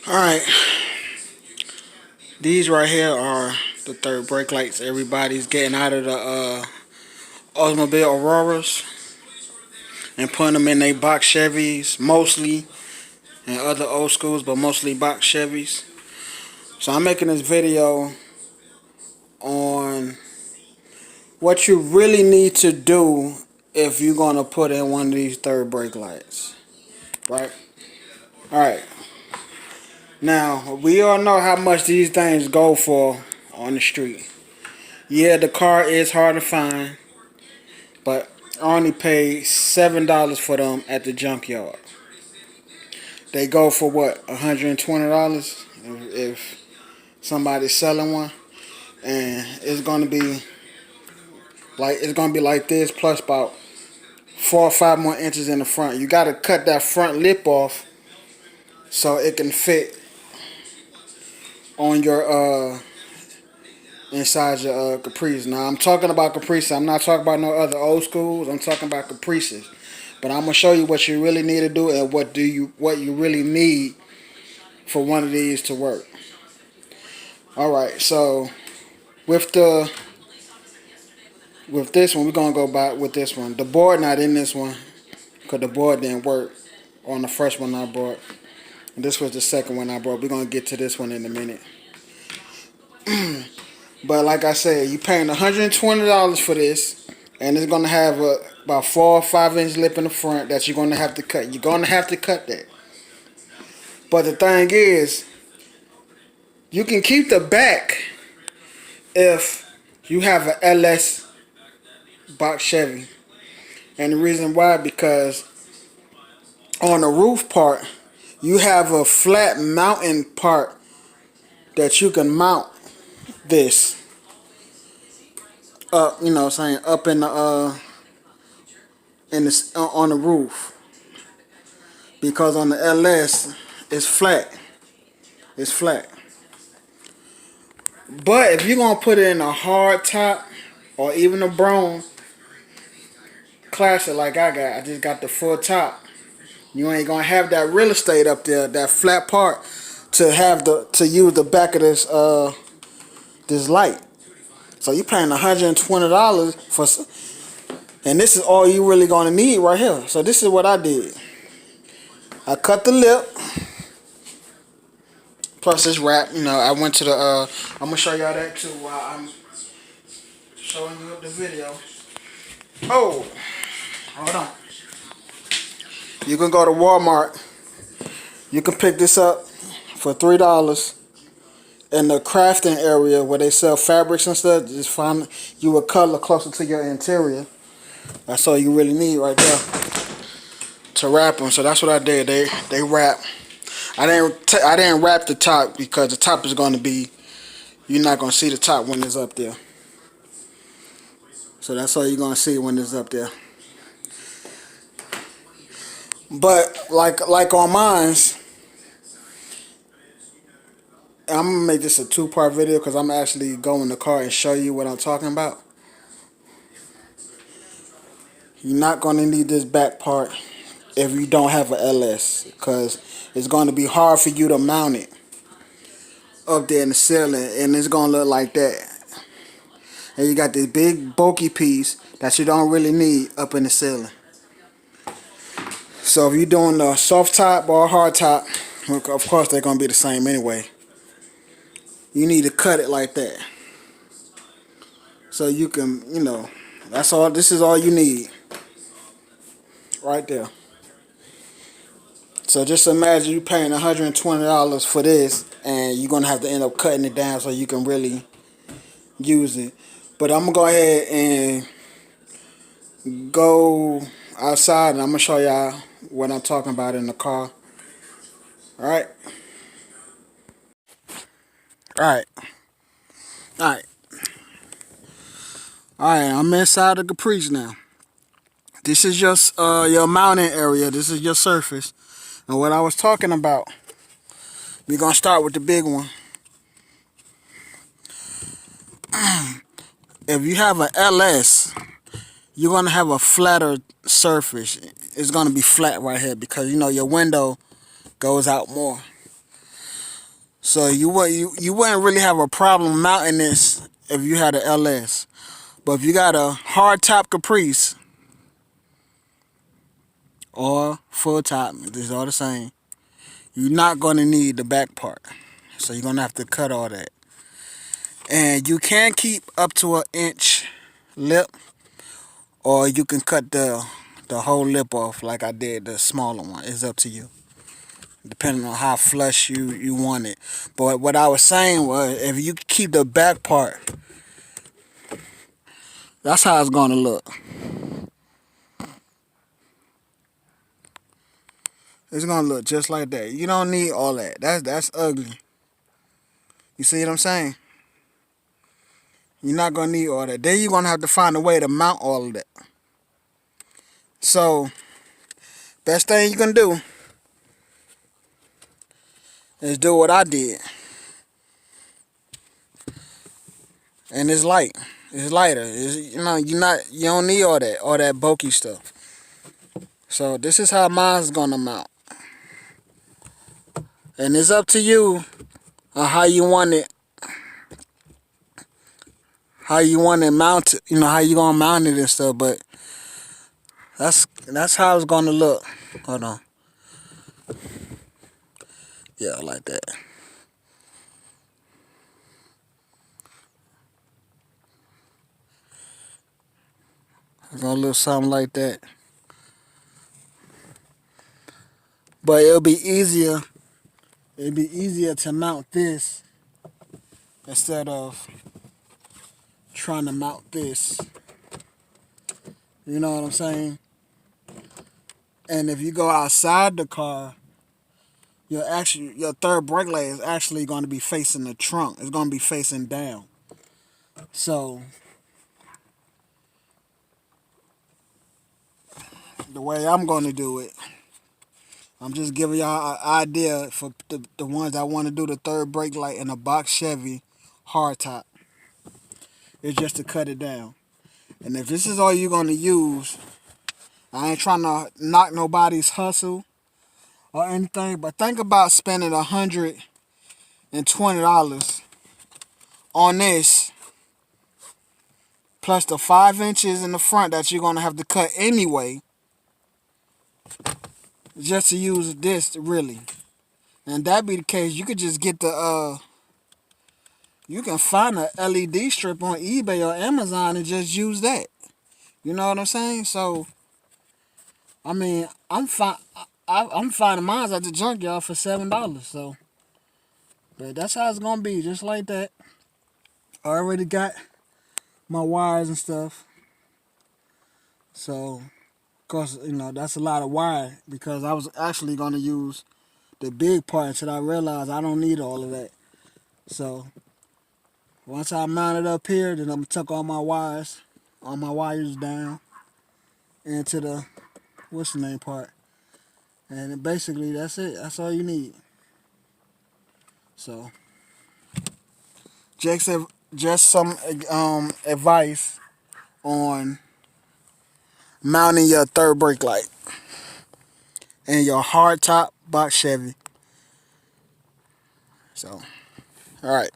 Alright, these right here are the third brake lights everybody's getting out of the automobile Auroras and putting them in their box Chevys, mostly, and other old schools, but mostly box Chevys. So I'm making this video on what you really need to do if you're going to put in one of these third brake lights, right? Alright, now we all know how much these things go for on the street. Yeah, the car is hard to find, but I only paid $7 for them at the junkyard. They go for what, $120 if somebody's selling one, and it's gonna be like this plus about 4 or 5 more inches in the front. You gotta cut that front lip off so it can fit on your inside your Caprice. Now I'm talking about Caprice. I'm not talking about no other old schools. I'm talking about Caprices. But I'm gonna show you what you really need to do and what you really need for one of these to work. All right. So with this one, we're gonna go back with this one. The board not in this one because the board didn't work on the first one I brought. And this was the second one I brought. We're gonna get to this one in a minute. But like I said, you paying $120 for this, and it's gonna have about 4 or 5 inch lip in the front that you're gonna have to cut. You're gonna have to cut that. But the thing is, you can keep the back if you have a LS box Chevy, and the reason why, because on the roof part, you have a flat mounting part that you can mount this up, you know what I'm saying, up in the on the roof, because on the LS it's flat. It's flat. But if you're gonna put it in a hard top or even a Brougham Classic like I just got the full top. You ain't gonna have that real estate up there, that flat part, to use the back of this light. So you paying $120 for, and this is all you really gonna need right here. So this is what I did. I cut the lip. Plus this wrap, you know, I went to the, I'm gonna show y'all that too while I'm showing you the video. Oh, hold on. You can go to Walmart. You can pick this up for $3 in the crafting area where they sell fabrics and stuff. Just find you a color closer to your interior. That's all you really need right there to wrap them. So that's what I did. They wrap. I didn't wrap the top because the top is going to be, you're not going to see the top when it's up there. So that's all you're going to see when it's up there. But like on mine's, I'm going to make this a 2-part video because I'm actually going in the car and show you what I'm talking about. You're not going to need this back part if you don't have a LS, because it's going to be hard for you to mount it up there in the ceiling, and it's going to look like that. And you got this big bulky piece that you don't really need up in the ceiling. So if you're doing a soft top or a hard top, of course they're going to be the same anyway. You need to cut it like that. So you can, you know, that's all. This is all you need right there. So just imagine you paying $120 for this, and you're going to have to end up cutting it down so you can really use it. But I'm going to go ahead and go outside, and I'm going to show y'all what I'm talking about in the car. Alright? Alright. Alright. Alright, I'm inside the Caprice now. This is just your mounting area. This is your surface. And what I was talking about, we're going to start with the big one. If you have an LS, you're going to have a flatter surface. It's going to be flat right here because, you know, your window goes out more. So you wouldn't really have a problem mounting this if you had a LS. But if you got a hard top Caprice or full top, it's all the same. You're not gonna need the back part. So you're gonna have to cut all that. And you can keep up to an inch lip, or you can cut the whole lip off like I did the smaller one. It's up to you, depending on how flush you want it. But what I was saying was, if you keep the back part, that's how it's gonna look. It's gonna look just like that. You don't need all that. That's ugly. You see what I'm saying? You're not gonna need all that. Then you're gonna have to find a way to mount all of that. So, best thing you can do is do what I did. And it's light. It's lighter. You don't need all that bulky stuff. So this is how mine's gonna mount. And it's up to you on how you want it. How you want it mounted, how you gonna mount it and stuff, but that's how it's gonna look. Hold on. Yeah, like that. It's gonna look something like that. But it'll be easier to mount this instead of trying to mount this. You know what I'm saying? And if you go outside the car, your third brake light is actually going to be facing the trunk. It's going to be facing down. So the way I'm going to do it, I'm just giving y'all an idea for the ones that want to do the third brake light in a box Chevy hardtop. It's just to cut it down. And if this is all you're going to use, I ain't trying to knock nobody's hustle or anything, but think about spending $120 on this, plus the 5 inches in the front that you're going to have to cut anyway, just to use this, really. And that be the case, you could just get you can find a LED strip on eBay or Amazon and just use that. You know what I'm saying? So, I mean, I'm finding mine at the junkyard for $7. So, but that's how it's gonna be, just like that. I already got my wires and stuff. So, of course, that's a lot of wire, because I was actually gonna use the big part until I realized I don't need all of that. So, once I mount it up here, then I'm gonna tuck all my wires down into the what's the name part. And basically that's it. That's all you need. So just some advice on mounting your third brake light and your hard top box Chevy. So, all right.